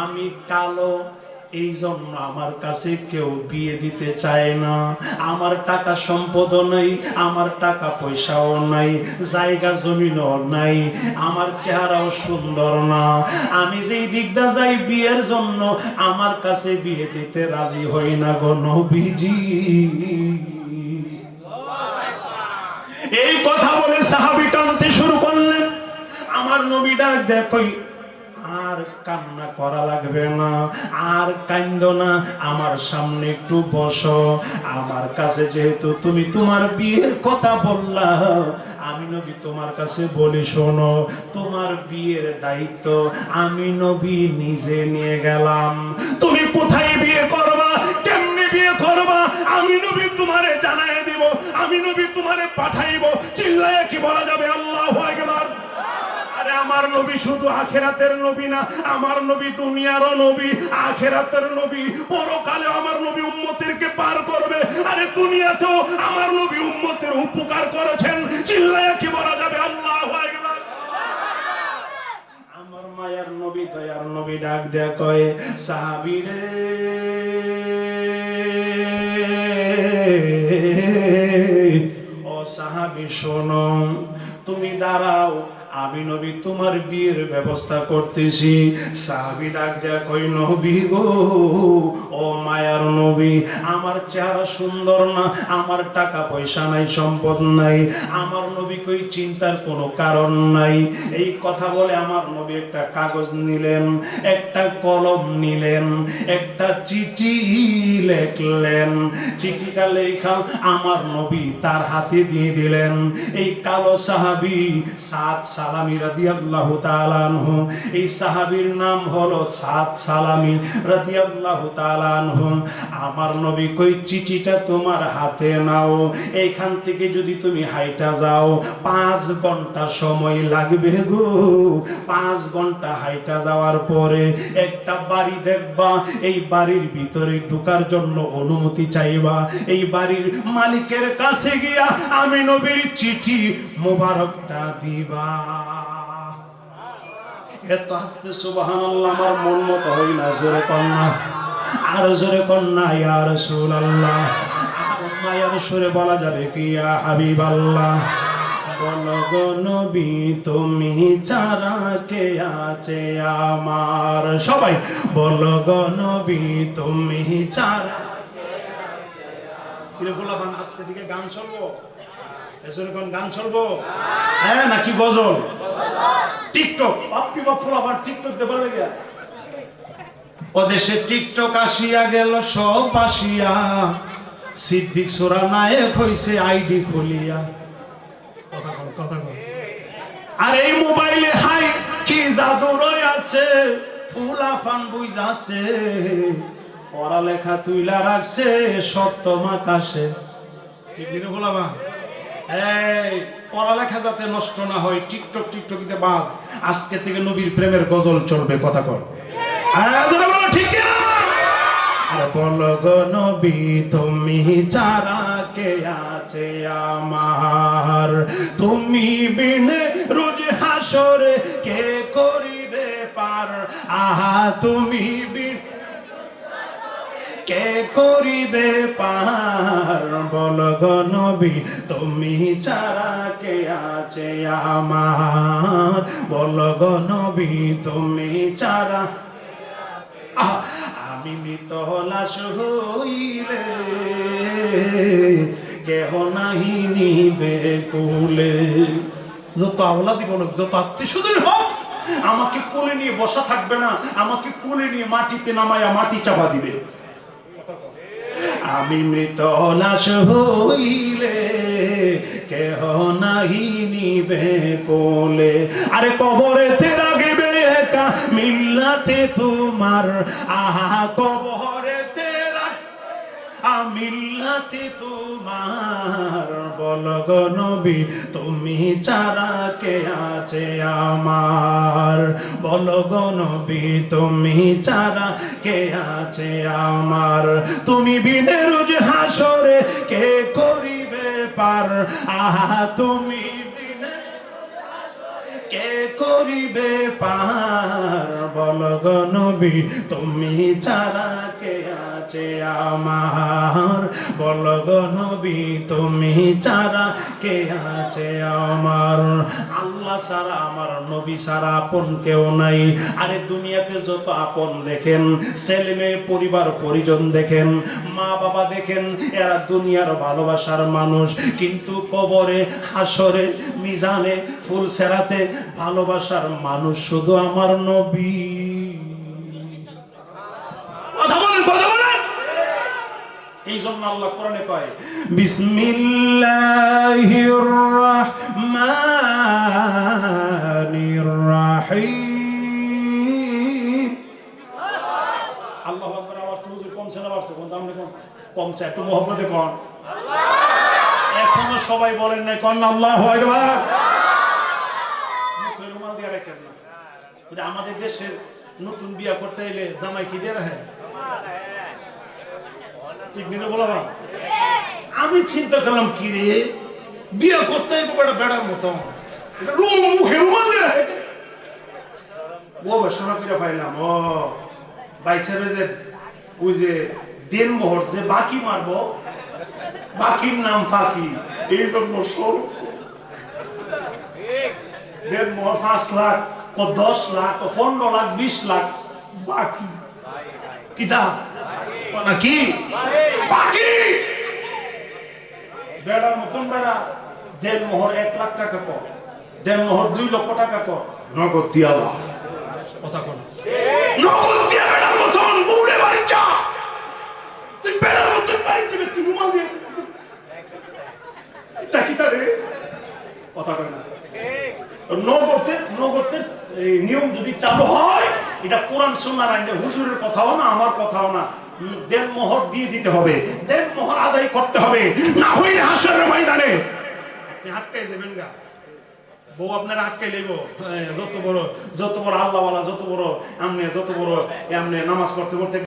আমি কালো, এই জন্য আমার কাছে কেউ বিয়ে দিতে চায় না। আমার টাকা সম্পদও নাই, আমার টাকা পয়সাও নাই, জায়গা জমিনও নাই, আমার চেহারাও সুন্দর না। আমি যেই দিকটা যাই বিয়ের জন্য, আমার কাছে বিয়ে দিতে রাজি হই না গো নবীজি। এই কথা বলে সাহাবী কাঁদতে শুরু করলেন। আমার নবী ডাক দেখই, আর কান্না করা লাগবে না, আর কান্দো না, আমার সামনে একটু বসো। আমার কাছে যেহেতু তুমি তোমার বিয়ের কথা বললা, আমি নবী তোমার কাছে বলি শোনো, তোমার বিয়ের দায়িত্ব আমি নবী নিজে নিয়ে গেলাম। তুমি কোথায় বিয়ে করবা, কেমনে বিয়ে করবা, আমি নবী তোমারে জানাই দিব, আমি নবী তোমারে পাঠাইব। চিল্লায়ে কি বলা যাবে আল্লাহু আকবার? আরে আমার নবী শুধু আখিরাতের নবী না, আমার নবী দুনিয়ারও নবী, আখিরাতের নবী। পরকালে আমার নবী উম্মতেরকে পার করবে, আরে দুনিয়াতেও আমার নবী উম্মতের উপকার করেছেন। চিল্লায়ে কি বলা যাবে আল্লাহু আকবার? আমার মায়ার নবী, দয়ার নবী ডাক দেয়া কয়, সাহাবীরে ও সাহাবী শোনো, তুমি দাঁড়াও, আমি নবী তোমার বিয়ের ব্যবস্থা করতেছি। সাহাবী ডাক দেয়া কই, নবী গো, ও মায়ার নবী, আমার চেহারা সুন্দর না, আমার টাকা পয়সা নাই, সম্পদ নাই, আমার নবী কই চিন্তার কোনো কারণ নাই। এই কথা বলে আমার নবী একটা কাগজ নিলেন, একটা কলম নিলেন, একটা চিঠি লিখলেন। চিঠিটা লেখা আমার নবী তার হাতে দিয়ে দিলেন। এই কালো সাহাবী সাদ সালামী রাদিয়াল্লাহু তাআলা আনহু, এই সাহাবীর নাম হলো সাদ সালামী রাদিয়াল্লাহু তাআলা আনহু। আমার নবী কই চিঠিটা তোমার হাতে নাও, এইখান থেকে যদি তুমি হাইটা যাও 5 ঘন্টা সময় লাগবে গো। 5 ঘন্টা হাইটা যাওয়ার পরে একটা বাড়ি দেখবা, এই বাড়ির ভিতরে ঢোকার জন্য অনুমতি চাইবা। এই বাড়ির মালিকের কাছে গিয়া আমি নবীর চিঠি মোবারকটা দিবা। এত আস্তে সুবহানাল্লাহ, আমার মন মতো হই না। জোরে কন্যা, আর জোরে কন্যা, ইয়া রাসূলুল্লাহ। আর মায়ের সুরে বলা যাবে কি, ইয়া হাবিবাল্লাহ। বলো গো নবী, তুমি ছাড়া কে আছে আমার? সবাই বলো গো নবী, তুমি ছাড়া। আজকে থেকে গান চলবো, গান চলবো, হ্যাঁ নাকি গজল? টিকটক আপনি বাপ টিকটক দেবার লাগে ও দেশে টিকটক আসিয়া গেল সব আসিয়া, সিদ্দিক সোরা নায়ক হইছে আইডি খুলিয়া। আর এই মোবাইলে হাই কি জাদু রয়ে আছে, ফুলা ফান বুঝাছে, পড়ালেখা তুইলা রাখছে সপ্তম আকাশে। এই পড়ালেখা যাতে নষ্ট না হয়, টিকটক টিকটকিতে বাদ। আজকে থেকে নবীর প্রেমের গজল চলবে, কথা কর ঠিক না? বলো গো নবী, তুমি ছাড়া কে আছে আমার? তুমি বিনে রোজ হাসরে কে করিবে পার? আহা তুমি কে করিবে পার? বলো গো নবী, তুমি ছাড়া কে আছে আমার? বলো গো নবী, তুমি ছাড়া। আমি মৃত লাশ হইলে কেহ নাহি নিবে কুলে। যত আওলাদি বলুক, যত আত্মীয়স্বজন হোক, আমাকে কোলে নিয়ে বসা থাকবে না, আমাকে কোলে নিয়ে মাটিতে নামায়া মাটি চাপা দিবে। আমি মৃত লাশ হইলে কেহ নাহি নিবে কোলে। আরে কবরেতে রাখিবে একা মিল্লাতে তোমার, আহা কবরেতে মিল্লাতে তোমার। বলো গো নবী, তুমি ছাড়া কে আছে আমার? বলো গো নবী, তুমি ছাড়া কে আছে আমার? তুমি বিনে রোজ হাসরে কে করিবে পার? আহা তুমি কে করিবে পার বল গো নবী তুমি ছাড়া কে আছে আমার বল গো নবী তুমি ছাড়া কে আছে আমার আল্লাহ ছাড়া আমার নবী ছাড়া আপন কেউ নাই আরে দুনিয়াতে যত আপন দেখেন ছেলে মেয়ে পরিবার পরিজন দেখেন মা বাবা দেখেন এরা দুনিয়ার ভালোবাসার মানুষ কিন্তু কবরে হাসরে মিজানে ফুলসেরাতে ভালোবাসার মানুষ শুধু আমার নবী কথা বলেন এই জন্য আল্লাহ কোরআনে কয় বিসমিল্লাহির রাহমানির রাহিম আল্লাহু আকবার আওয়াজ হুজুর কমছে না বাড়ছে কোন দাম কোন কমছে একটু মহব্বতে কোন আল্লাহ এখনো সবাই বলেন না কোন আল্লাহু আকবার মুখে রুমাল দিয়ে রাখেন না এটা আমাদের দেশের নতুন বিয়া করতে এলে জামাই কি দিয়ে রাখে ঠিক নিতে বলবা আমি চিন্তা করলাম কি রে বিয়া করতে একটা বেড়ার মতো মুখে রুমাল দিয়ে রাখে ও বসানো করে পাইলাম ও বাইসের ওই যে দেন মোহর যে বাকি মারবো বাকির নাম ফাঁকি এই জন্য সব দেন মোহর 5 লাখ ও 10 লাখ ও 15 লাখ 20 লাখ বাকি কিতাব নাকি বাকি বেড়ার মতন বেড়া দেন মোহর 1 লাখ টাকা কর দেন মোহর 2 লক্ষ টাকা কর নগদ দিয়া কথা কোন নগদ দিয়া বেড়ার মতন বুড়ে বাড়ি যা তুই বেড়ার মতন বাড়ি যাবে তুই রুমাল দিয়ে এটা রে কথা কয় না নগদের এই নিয়ম যদি চালু হয় এটা কোরআন সুন্নাহর আইনে হুজুরের কথাও না আমার কথাও না দেন মোহর দিয়ে দিতে হবে দেন মোহর আদায় করতে হবে না হইলে হাসরের ময়দানে আপনি আটকাই যাবেন গা বউ আপনার আটকাই লইব যত বড় আল্লাহওয়ালা যত বড় আমনে যত বড় আমনে নামাজ পড়তে পড়তে